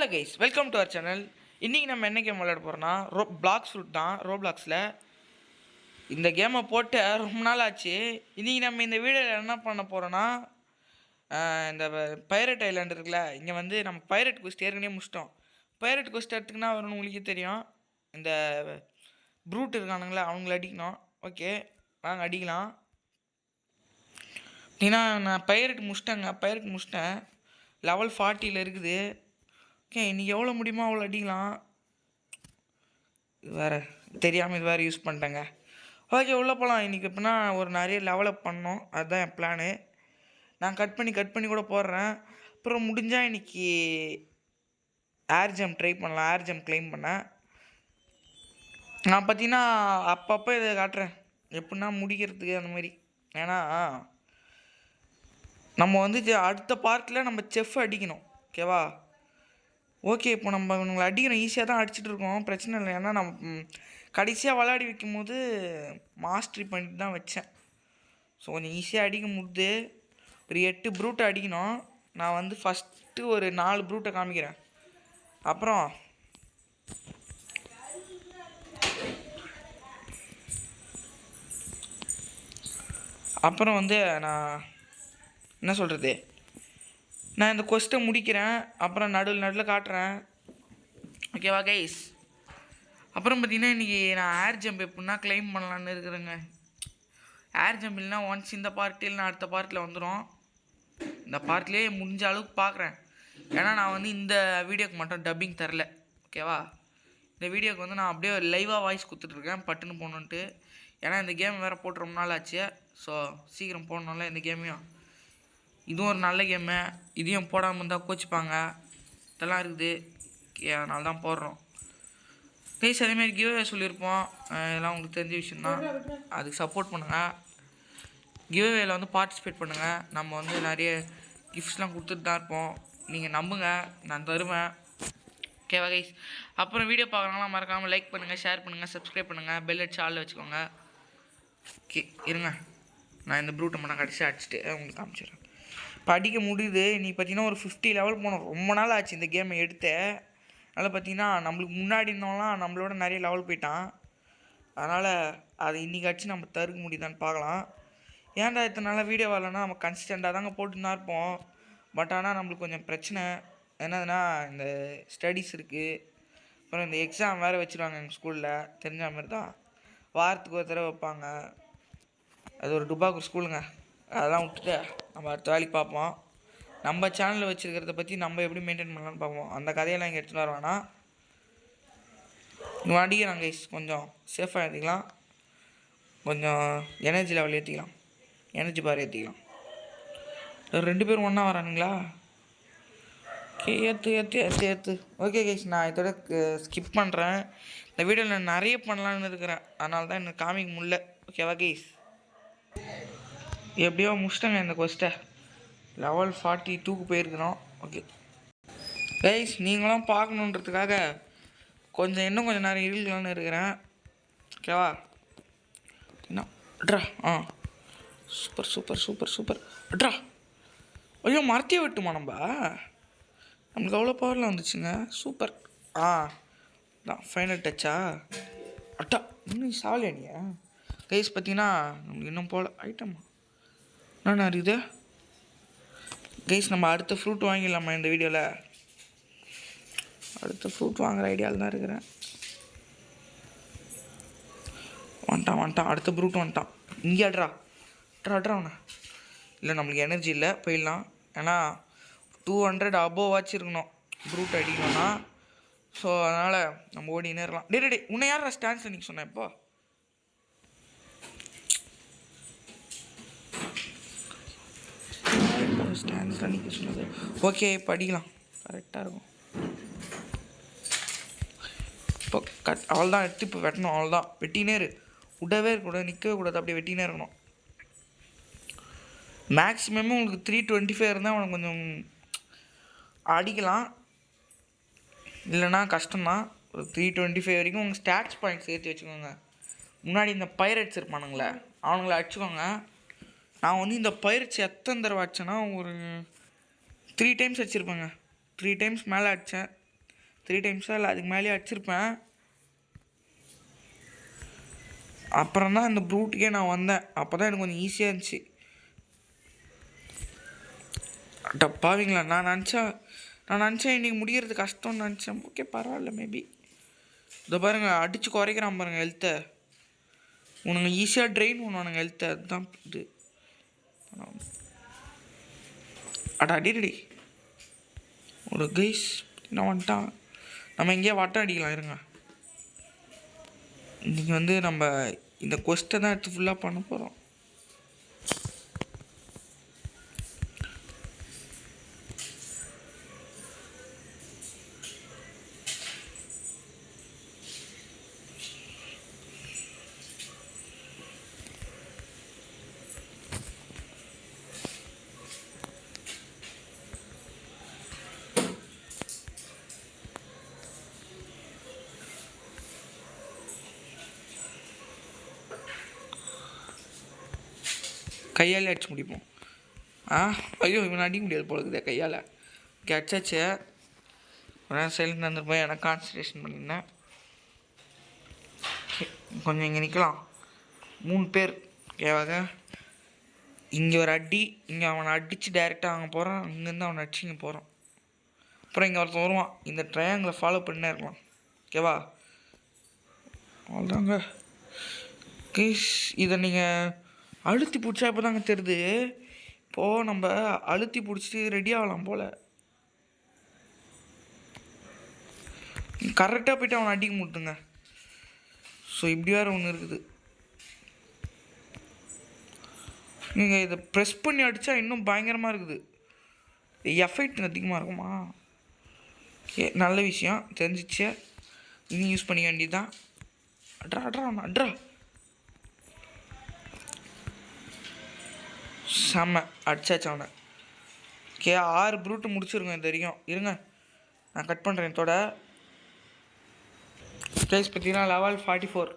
Hello guys, welcome to our channel. இன்றைக்கி நம்ம என்ன கேம் விளையாட போகிறோன்னா பிளாக்ஸ் ஃப்ரூட் தான். ரோப்ளாக்ஸில் இந்த கேமை போட்டு ரொம்ப நாள் ஆச்சு. இன்றைக்கி நம்ம இந்த வீடியோவில் என்ன பண்ண போகிறோன்னா, இந்த பைரட் ஐலாண்ட் இருக்குல்ல, இங்கே வந்து நம்ம பைரட் குஸ்ட் ஏற்கனவே முடிச்சிட்டோம். பைரட் குஸ்ட் எடுத்துக்கினா வரும்னு உங்களுக்கே தெரியும். இந்த ப்ரூட் இருக்கானுங்களே அவங்கள அடிக்கணும். ஓகே வாங்க அடிக்கலாம். ஏன்னா நான் பைரட் முடிச்சிட்டேன். லெவல் 40 இருக்குது. ஓகே இன்றைக்கி எவ்வளோ முடியுமோ அவ்வளோ அடிக்கலாம். இது வேறு தெரியாமல் இது வேறு யூஸ் பண்ணிட்டேங்க. ஓகே உள்ளே போகலாம். இன்றைக்கி எப்படின்னா ஒரு நிறைய லெவலப் பண்ணோம், அதுதான் என் பிளானு. நான் கட் பண்ணி கூட போடுறேன். அப்புறம் முடிஞ்சால் இன்றைக்கி ஏர் ஜம்ப் ட்ரை பண்ணலாம். ஏர் ஜம்ப் கிளைம் பண்ணேன். நான் பார்த்தீங்கன்னா அப்பப்போ இதை காட்டுறேன் எப்படின்னா முடிக்கிறதுக்கு அந்த மாதிரி. ஏன்னா நம்ம வந்து அடுத்த பார்ட்டில் நம்ம செஃப் அடிக்கணும். ஓகேவா? ஓகே இப்போ நம்ம இவங்களை அடிக்கிறோம், ஈஸியாக தான் அடிச்சுட்டு இருக்கோம், பிரச்சனை இல்லை. ஏன்னா நம்ம கடைசியாக விளையாடி வைக்கும் போது மாஸ்டரி பண்ணிட்டு தான் வச்சேன். ஸோ கொஞ்சம் ஈஸியாக அடிக்க முடியுது. ஒரு 8 ப்ரூட்டை அடிக்கணும். நான் வந்து ஃபஸ்ட்டு ஒரு 4 ப்ரூட்டை காமிக்கிறேன். அப்புறம் வந்து நான் என்ன சொல்கிறது, நான் இந்த கொஸ்ட்டை முடிக்கிறேன். அப்புறம் நடுவில் காட்டுறேன். ஓகேவா கைஸ்? அப்புறம் பார்த்தீங்கன்னா இன்றைக்கி நான் ஏர் ஜம்ப் எப்படின்னா கிளைம் பண்ணலான்னு இருக்கிறேங்க. ஏர் ஜம்ப் இல்லைனா ஒன்ஸ் இந்த பார்ட்டி இல்லைனா அடுத்த பார்ட்டில் வந்துடும். இந்த பார்ட்டிலே முடிஞ்ச அளவுக்கு பார்க்குறேன். ஏன்னா நான் வந்து இந்த வீடியோக்கு மட்டும் டப்பிங் தரல. ஓகேவா? இந்த வீடியோக்கு வந்து நான் அப்படியே லைவாக வாய்ஸ் கொடுத்துட்ருக்கேன் பட்டுன்னு போகணுன்ட்டு. ஏன்னா இந்த கேம் வேறு போட்டு ரொம்ப நாள் ஆச்சு. ஸோ சீக்கிரம் போடணும்ல இந்த கேமையும். இதுவும் ஒரு நல்ல கேமு. இதையும் போடாமல் இருந்தால் கோச்சிப்பாங்க. இதெல்லாம் இருக்குது. அதனால தான் போடுறோம். கைஸ் அதேமாதிரி கிவ்அவே சொல்லியிருப்போம். இதெல்லாம் உங்களுக்கு தெரிஞ்ச விஷயந்தான். அதுக்கு சப்போர்ட் பண்ணுங்கள். கிவ்அவேல வந்து பார்ட்டிசிபேட் பண்ணுங்கள். நம்ம வந்து நிறைய கிஃப்ட்ஸ்லாம் கொடுத்துட்டு தான் இருப்போம். நீங்கள் நம்புங்க, நான் தருவேன். ஓகேவா கைஸ்? அப்புறம் வீடியோ பார்க்குறாங்களா மறக்காமல் லைக் பண்ணுங்கள், ஷேர் பண்ணுங்கள், சப்ஸ்கிரைப் பண்ணுங்கள், பெல் அடிச்சு ஆளில் வச்சுக்கோங்க. ஓகே இருங்க, நான் இந்த ப்ரூட்டை மட்டும் கடைசியாக அடிச்சுட்டு உங்களுக்கு காமிச்சிடுறேன். இப்போ அடிக்க முடியுது. இன்றைக்கி பார்த்தீங்கன்னா ஒரு 50 லெவல் போனோம். ரொம்ப நாள் ஆச்சு இந்த கேமை எடுத்து. அதனால் பார்த்தீங்கன்னா நம்மளுக்கு முன்னாடி இருந்தோம்லாம் நம்மளோட நிறைய லெவல் போயிட்டான். அதனால் அதை இன்றைக்கி அடிச்சு நம்ம தருக்க முடியுதான்னு பார்க்கலாம். ஏன்டா இத்தனை நாளாக வீடியோ வரலன்னா நம்ம கன்சிஸ்டண்ட்டாக தாங்க போட்டுன்னு தான் இருப்போம். பட் ஆனால் நம்மளுக்கு கொஞ்சம் பிரச்சனை என்னதுன்னா இந்த ஸ்டடீஸ் இருக்குது. அப்புறம் இந்த எக்ஸாம் வேறு வச்சுருவாங்க எங்கள் ஸ்கூலில். தெரிஞ்ச மாதிரி தான் வாரத்துக்கு ஒரு தடவை வைப்பாங்க. அது ஒரு டுபாக்கூர் ஸ்கூலுங்க. அதெல்லாம் விட்டுட்டு நம்ம அடுத்த வேலைக்கு பார்ப்போம். நம்ம சேனலில் வச்சுருக்கிறத பற்றி நம்ம எப்படி மெயின்டைன் பண்ணலான்னு பார்ப்போம். அந்த கதையெல்லாம் இங்கே எடுத்துகிட்டு வருவானா. இங்கே அடிக்கிறாங்க கைஸ், கொஞ்சம் சேஃபாக ஏற்றிக்கலாம். கொஞ்சம் எனர்ஜி லெவல் ஏற்றிக்கலாம், எனர்ஜி பார் ஏற்றிக்கலாம். 2 பேரும் ஒன்றா வரானுங்களா? ஓகே ஏற்று. ஓகே கைஸ், நான் இதோட ஸ்கிப் பண்ணுறேன். இந்த வீடியோவில் நான் நிறைய பண்ணலான்னு இருக்கிறேன். அதனால தான் எனக்கு காமிக்க முடியல. ஓகேவா கைஸ்? எப்படியோ முடிச்சிட்டேங்க இந்த கொஸ்ட்டை. லெவல் 42க்கு போயிருக்கிறோம். ஓகே கைஸ், நீங்களும் பார்க்கணுன்றதுக்காக இன்னும் கொஞ்சம் நேரம் இருக்கலான்னு இருக்கிறேன். ஓகேவா? என்ன அட்ரா? சூப்பர் அட்ரா. ஐயோ மரத்தையே விட்டுமா நம்மளுக்கு அவ்வளோ பவரில் வந்துச்சுங்க. சூப்பர். தான் ஃபைனல் டச்சா. அட்டா இன்னும் சாலியா நீ கைஸ்? பார்த்தீங்கன்னா நம்மளுக்கு இன்னும் போல ஐட்டமா என்ன இருக்குது கைஸ்? நம்ம அடுத்த ஃப்ரூட் வாங்கிடலாமா இந்த வீடியோவில்? அடுத்த ஃப்ரூட் வாங்குகிற ஐடியாவில் தான் இருக்கிறேன். வந்துட்டான் அடுத்த ப்ரூட் வந்துட்டான். இங்கே அட்ரா அவனை. இல்லை நம்மளுக்கு எனர்ஜி இல்லை, போயிடலாம். ஏன்னா 200 அபோவ் வச்சுருக்கணும் ப்ரூட் அடிக்கணும்னா. ஸோ அதனால் நம்ம ஓடி நேரலாம். டே உன்னை யாரா ஸ்டான்ஸில் நிற்க சொன்னேன் இப்போ? ஸ்டான்ஸில் நிற்க சொன்னது. ஓகே இப்போ அடிக்கலாம், கரெக்டாக இருக்கும். இப்போ அவ்வளோதான் எடுத்து இப்போ வெட்டணும். அவ்வளோதான், வெட்டினே விடவே இருக்கக்கூடாது, நிற்கவே கூடாது, அப்படியே வெட்டினே இருக்கணும். மேக்ஸிமம் உங்களுக்கு 325 இருந்தால் உனக்கு கொஞ்சம் அடிக்கலாம். இல்லைன்னா கஷ்டம்தான். ஒரு 325 வரைக்கும் உங்கள் ஸ்டாட்ஸ் பாயிண்ட்ஸ் ஏற்றி வச்சுக்கோங்க. முன்னாடி இந்த பைரட்ஸ் இருப்பானுங்களே அவனுங்கள அடிச்சுக்கோங்க. நான் வந்து இந்த பைரட்ஸ் எத்தனை தடவை அடிச்சேன்னா ஒரு 3 டைம்ஸ் அடிச்சிருப்பேங்க. 3 டைம்ஸ் மேலே அடித்தேன். 3 டைம்ஸாக இல்லை அதுக்கு மேலேயே அடிச்சிருப்பேன். அப்புறம் தான் இந்த ப்ரூட்டுக்கே நான் வந்தேன். அப்போ தான் எனக்கு கொஞ்சம் ஈஸியாக இருந்துச்சு. பாவீங்களா, நான் நினச்சேன் இன்றைக்கி முடிகிறது கஷ்டம்னு நினச்சேன். ஓகே பரவாயில்ல, மேபி. இதை பாருங்கள், அடித்து குறைக்கிறான் பாருங்கள் ஹெல்த்தை. உனக்கு ஈஸியாக ட்ரெயின் பண்ணுவானுங்க ஹெல்த்தை. அதுதான் இது. அடிடி ஒரு கைஸ் நான் வந்துட்டான். நம்ம எங்கேயா வட்டம் அடிக்கலாம் இருங்க. இன்றைக்கி நம்ம இந்த கொஸ்ட்டை தான் எடுத்து ஃபுல்லாக பண்ண போகிறோம். கையால் அடிச்சு முடிப்போம். ஐயோ இவன் அடிக்க முடியாது போல இருக்குதே கையால். அடிச்சாச்சு. சைலண்ட் வந்துருப்போம். எனக்கு கான்சன்ட்ரேஷன் பண்ணியிருந்தேன். கொஞ்சம் இங்கே நிற்கலாம். 3 பேர் கேவாக. இங்கே ஒரு அடி, இங்கே அவனை அடித்து டைரெக்டாக அங்கே போகிறான். அங்கேருந்து அவனை அடிச்சு இங்கே போகிறான். அப்புறம் இங்கே ஒருத்தன் வருவான். இந்த ட்ரையாங்கிளை ஃபாலோ பண்ணினே இருக்கலாம். ஓகேவா? அவ்வளோதாங்க கைஸ். இதை நீங்கள் அழுத்தி பிடிச்சா இப்போ தாங்க தெரியுது. இப்போது நம்ம அழுத்தி பிடிச்சிட்டு ரெடி ஆகலாம் போல். கரெக்டாக போய்ட்டு அவனை அடிக்க முட்டுங்க. ஸோ இப்படி வேறு ஒன்று இருக்குது. நீங்கள் இதை ப்ரெஸ் பண்ணி அடித்தா இன்னும் பயங்கரமாக இருக்குது. எஃபெக்ட் அதிகமாக இருக்குமா? ஓகே, நல்ல விஷயம் தெரிஞ்சிச்சு. இனி யூஸ் பண்ணிக்க வேண்டியதுதான். அட்ரா செம்ம அடிச்சாச்சு அவனை. ஓகே, 6 ப்ரூட்டு முடிச்சிருங்க இது வரைக்கும். இருங்க நான் கட் பண்ணுறேன் இதோட. கைஸ் பார்த்தீங்கன்னா லெவல் 44.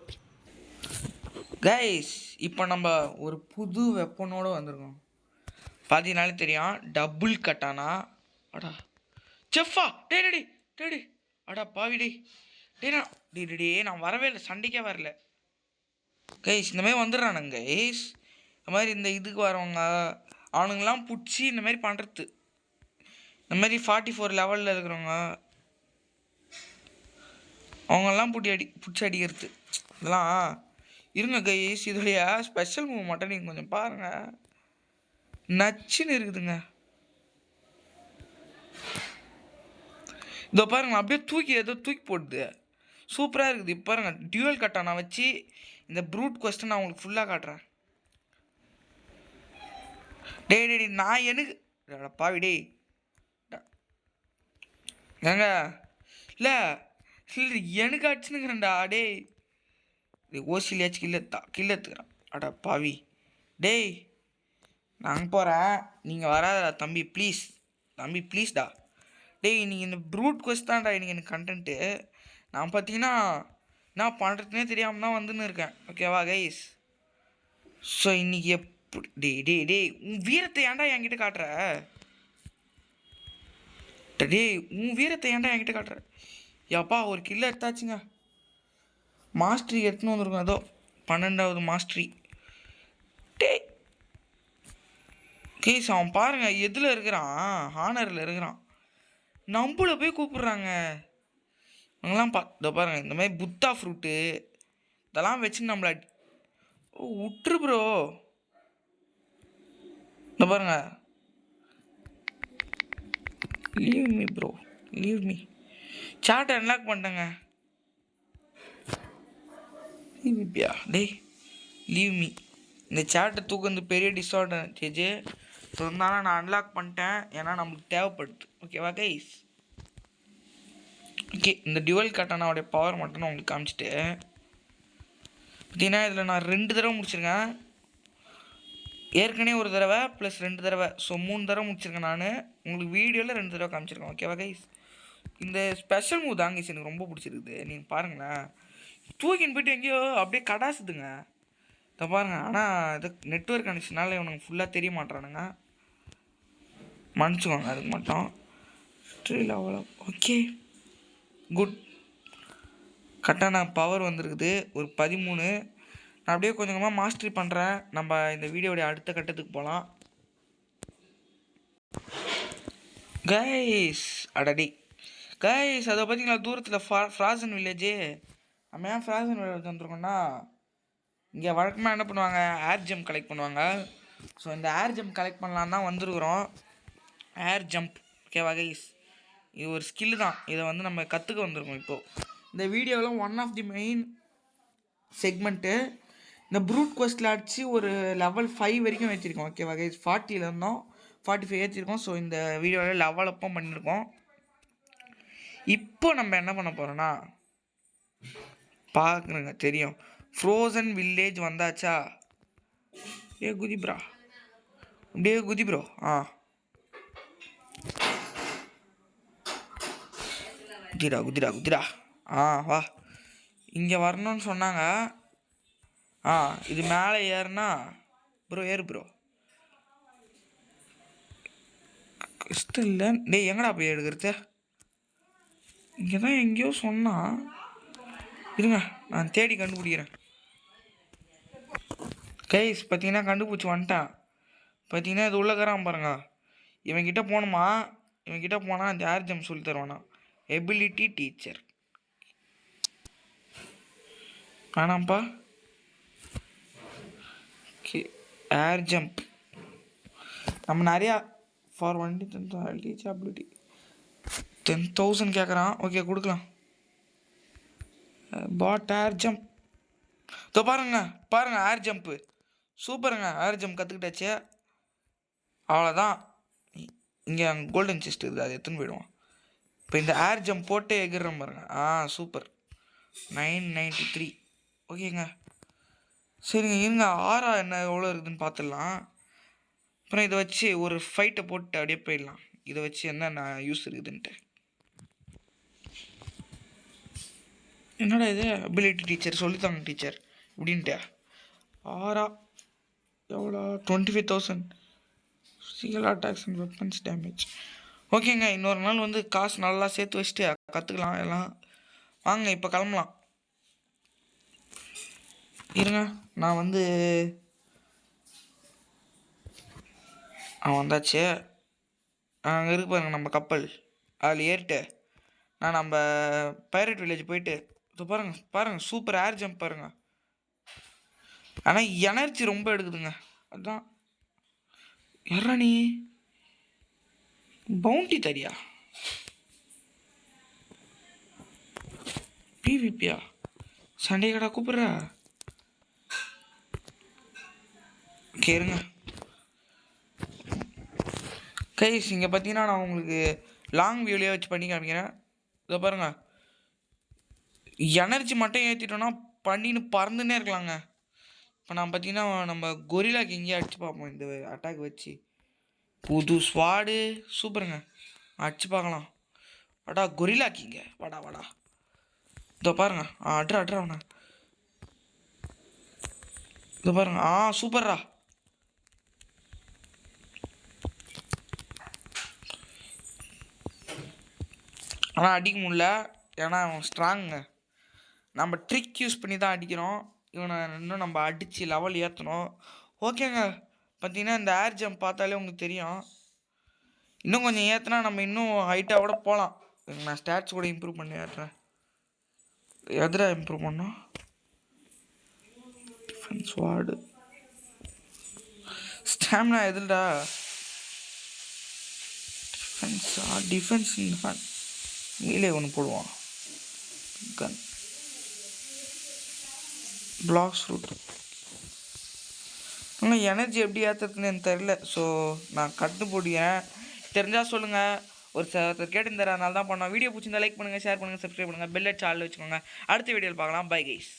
கைஸ் இப்போ நம்ம ஒரு புது வெப்பனோடு வந்திருக்கோம். பார்த்தீங்கனாலே தெரியும். டபுள் கட்டானா. அடா செஃப்பா டேடி அடா பாவி டே நான் வரவே இல்லை, சண்டைக்கே வரல கைஸ். இந்தமாதிரி வந்துடுறானுங்க கைஸ். இந்த மாதிரி இந்த இதுக்கு வரவங்க அவனுங்கெல்லாம் பிடிச்சி இந்த மாதிரி பண்ணுறது. இந்த மாதிரி 44 லெவலில் இருக்கிறவங்க அவங்கெல்லாம் பிடிச்சி அடிக்கிறது இதெல்லாம். இருங்க கைஸ், இதோடைய ஸ்பெஷல் மூவ் மட்டும் நீங்கள் கொஞ்சம் பாருங்கள். நச்சுன்னு இருக்குதுங்க. இதோ பாருங்க, அப்படியே தூக்கி போடுது. சூப்பராக இருக்குது. இப்போ பாருங்க, டியூவல் கட்டானா வச்சு இந்த ப்ரூட் கொஸ்டின் நான் உங்களுக்கு ஃபுல்லாக காட்டுறேன். டேய் நான் எனக்கு பாவி ஏங்க இல்லை எனக்கு அடிச்சுனுங்கிறேன்டா. ஓசிலியாச்சு கில்ல எடுத்துக்கிறான். அடா பாவி டேய், நான் போகிறேன், நீங்கள் வராதடா தம்பி ப்ளீஸ்டா. டேய் நீங்கள் இந்த ப்ரூட் கொஸ்ட் தான்டா எனக்கு கண்டென்ட்டு. நான் பார்த்தீங்கன்னா நான் பண்ணுறதுனே தெரியாமல் தான் வந்துன்னு இருக்கேன். ஓகேவா கைஸ்? ஸோ இன்றைக்கி எப்படி டேய் உன் வீரத்தை ஏன்டா என்கிட்ட காட்டுற? உன் வீரத்தை ஏன்டா என்கிட்ட காட்டுற? எப்பா ஒரு கில்ல எடுத்தாச்சுங்க. மாஸ்ட்ரி எடுத்துன்னு வந்துருக்கோம். ஏதோ 12வது மாஸ்ட்ரி. டேய் கேஸ் அவன் பாருங்கள் எதில் இருக்கிறான்? ஹானரில் இருக்கிறான். நம்மள போய் கூப்பிட்றாங்க அவங்களாம். இதோ பாருங்கள், இந்த மாதிரி புத்தா ஃப்ரூட்டு இதெல்லாம் வச்சு நம்மள விட்டுரு ப்ரோ. இந்த பாருங்க, leave me bro, leave me. சாட்டை அன்லாக் பண்ணிட்டேங்க. டேய் லீவ் மீ. இந்த சாட்டை தூக்குறது பெரிய டிஸ்அட்வான்டேஜ். ஸோ இருந்தாலும் நான் அன்லாக் பண்ணிட்டேன், ஏன்னா நம்மளுக்கு தேவைப்படுது. ஓகேவா கைஸ்? ஓகே, இந்த டியூவல் கட்டானாவுடைய பவர் மட்டும் நான் உங்களுக்கு காமிச்சிட்டு பார்த்தீங்கன்னா இதில் நான் 2 தடவை முடிச்சிருக்கேன். ஏற்கனவே ஒரு தடவை ப்ளஸ் 2 தடவை, ஸோ 3 தடவை முடிச்சிருக்கேன் நான். உங்களுக்கு வீடியோவில் 2 தடவை காமிச்சிருக்கேன். ஓகேவா கைஸ்? இந்த ஸ்பெஷல் மூவ் தாங்க எனக்கு ரொம்ப பிடிச்சிருக்குது. நீங்கள் பாருங்களேன், தூக்கின்னு போய்ட்டு எங்கேயோ அப்படியே கடாசுதுங்க. இதை பாருங்கள். ஆனால் இது நெட்ஒர்க் கனெக்ஷனால இவனுக்கு ஃபுல்லாக தெரிய மாட்டானுங்க, மன்னிச்சுக்கோங்க அதுக்கு மட்டும். அவ்வளோ ஓகே. குட். கரெக்டான பவர் வந்திருக்குது ஒரு 13. நான் அப்படியே கொஞ்சம் கொஞ்சமாக மாஸ்டரி பண்ணுறேன். நம்ம இந்த வீடியோடைய அடுத்த கட்டத்துக்கு போகலாம். கைஸ் அடடி கைஸ், அதை பார்த்தீங்களா தூரத்தில் ஃப்ராசன் வில்லேஜு. நம்ம ஏன் ஃப்ராசன் வில்லேஜ் வந்துருக்கோம்னா, இங்கே வழக்கமாக என்ன பண்ணுவாங்க, ஏர் ஜம்ப் கலெக்ட் பண்ணுவாங்க. ஸோ இந்த ஏர் ஜம்ப் கலெக்ட் பண்ணலான்னு தான் வந்துருக்குறோம். ஏர் ஜம்ப் ஓகேவா கைஸ், இது ஒரு ஸ்கில்லு தான். இதை வந்து நம்ம கற்றுக்க வந்திருக்கோம். இப்போது இந்த வீடியோவில் one of the main segment இந்த ப்ரூட் குவெஸ்ட்டில் அடித்து ஒரு லெவல் 5 வரைக்கும் வச்சுருக்கோம். ஓகேவா கைஸ், 40 இருந்தோம், 45 ஏற்றிருக்கோம். ஸோ இந்த வீடியோவில் லெவல் அப்போ பண்ணியிருக்கோம். இப்போ நம்ம என்ன பண்ண போகிறோன்னா, பார்க்குறேங்க தெரியும், ஃப்ரோசன் வில்லேஜ் வந்தாச்சா. ஏ குதி ப்ரா, அப்படியே குதி ப்ரோ. குதிரா குதிரா குதிரா. வா, இங்கே வரணும்னு சொன்னாங்க. இது மேலே ஏறுனா ப்ரோ, ஏறு ப்ரோ. இஷ்டம் இல்லை டேய், எங்கடா போய் எடுக்கிறது? இங்கே தான் எங்கேயோ சொன்னா, இருங்க நான் தேடி கண்டுபிடிக்கிறேன். கைஸ் பார்த்தீங்கன்னா கண்டுபிடிச்சி வந்துட்டான். பார்த்தீங்கன்னா இது உள்ளக்கறான் பாருங்க. இவன்கிட்ட போகணுமா, இவன்கிட்ட போனால் அந்த ஏர் ஜம்ப் சொல்லி தருவானா. எபிலிட்டி டீச்சர் வேணாம்ப்பா. ஓகே, ஏர் ஜம்ப் நம்ம நிறையா ஃபார் 10,000 டீச்சர் அபிலிட்டி 10,000 கேட்குறான். ஓகே கொடுக்கலாம். பாட் ஏர் ஜம்ப் இதோ பாருங்க ஏர் ஜம்ப்பு சூப்பருங்க. ஏர் ஜம்ப் கற்றுக்கிட்டாச்சு. அவ்வளோதான். இங்கே கோல்டன் செஸ்ட் இருக்குது, அது எடுத்துன்னு போயிடுவோம். இப்போ இந்த ஏர் ஜம்ப் போட்டு எகிர்றோம் பாருங்க. சூப்பர். 993. ஓகேங்க, சரிங்க இருங்க. ஆரா என்ன எவ்வளோ இருக்குதுன்னு பார்த்துடலாம். அப்புறம் இதை வச்சு ஒரு ஃபைட்டை போட்டு அப்படியே போயிடலாம். இதை வச்சு என்ன யூஸ் இருக்குதுன்ட்டு. என்னடா இது, அபிலிட்டி டீச்சர் சொல்லித்தாங்க டீச்சர் இப்படின்ட்டு. ஆரா எவ்வளோ, 25,000. Single attacks and weapons damage. ஓகேங்க, இன்னொரு நாள் வந்து காசு நல்லா சேர்த்து வச்சுட்டு கற்றுக்கலாம் எல்லாம். வாங்க இப்போ கிளம்பலாம். இருங்க நான் வந்து வந்தாச்சு. அங்கே இருக்கு பாருங்க நம்ம கப்பல், அதில் ஏறிட்டு நான் நம்ம பைரட் வில்லேஜ் போயிட்டு இது பாருங்க சூப்பர் ஏர் ஜம்ப் பாருங்க. ஆனால் எனர்ஜி ரொம்ப எடுக்குதுங்க. அதுதான் யாரா நீ, பவுண்டி தரியா, பிவிபியா, சண்டே கடை கூப்பிட்ற. கேருங்க கைஸ், இங்கே பார்த்தீங்கன்னா நான் உங்களுக்கு லாங் வியூலேயே வச்சு பண்ணி காமிக்கிறேன். இதை பாருங்க, எனர்ஜி மட்டும் ஏற்றிட்டோன்னா பண்ணின்னு பறந்துன்னே இருக்கலாங்க. இப்போ நான் பார்த்தீங்கன்னா நம்ம கொரிலாக்கு எங்கேயும் அடிச்சு பார்ப்போம். இந்த அட்டாக் வச்சு புது ஸ்வாடு சூப்பருங்க, அடிச்சு பார்க்கலாம். வாடா கொரிலாக்கிங்க, வாடா. இதோ பாருங்க, அட்ரா அவனை. இதோ பாருங்க, சூப்பர்ரா. ஆனால் அடிக்க முடியல, ஏன்னா அவன் ஸ்ட்ராங்குங்க. நம்ம ட்ரிக் யூஸ் பண்ணி தான் அடிக்கிறோம். இவனை இன்னும் நம்ம அடித்து லெவல் ஏற்றணும். ஓகேங்க, பார்த்தீங்கன்னா இந்த ஏர் ஜம்ப் பார்த்தாலே உங்களுக்கு தெரியும். இன்னும் கொஞ்சம் ஏற்றினா நம்ம இன்னும் ஹைட்டாக கூட போகலாம். நான் ஸ்டாட்ஸ் கூட இம்ப்ரூவ் பண்ணி ஏற்றுறேன். எதிராக இம்ப்ரூவ் பண்ணோம், டிஃபென்ஸ் வார்டு ஸ்டாமினா எதுடா, டிஃபென்ஸ் நீலே ஒன்று போடுவான். கன் பிளாக்ஸ் ரூட். ஆனால் எனர்ஜி எப்படி ஏற்றுறதுன்னு எனக்கு தெரில. ஸோ நான் கட்டு போடுகிறேன், தெரிஞ்சால் சொல்லுங்கள். ஒருத்தர் கேட்டுருந்தார், அதனால தான் பண்ணோம். வீடியோ பிடிச்சிருந்தா லைக் பண்ணுங்கள், ஷேர் பண்ணுங்கள், சப்ஸ்கிரைப் பண்ணுங்கள், பெல் அடிச்சு ஆள் வச்சுக்கோங்க. அடுத்த வீடியோவில் பார்க்கலாம். Bye guys.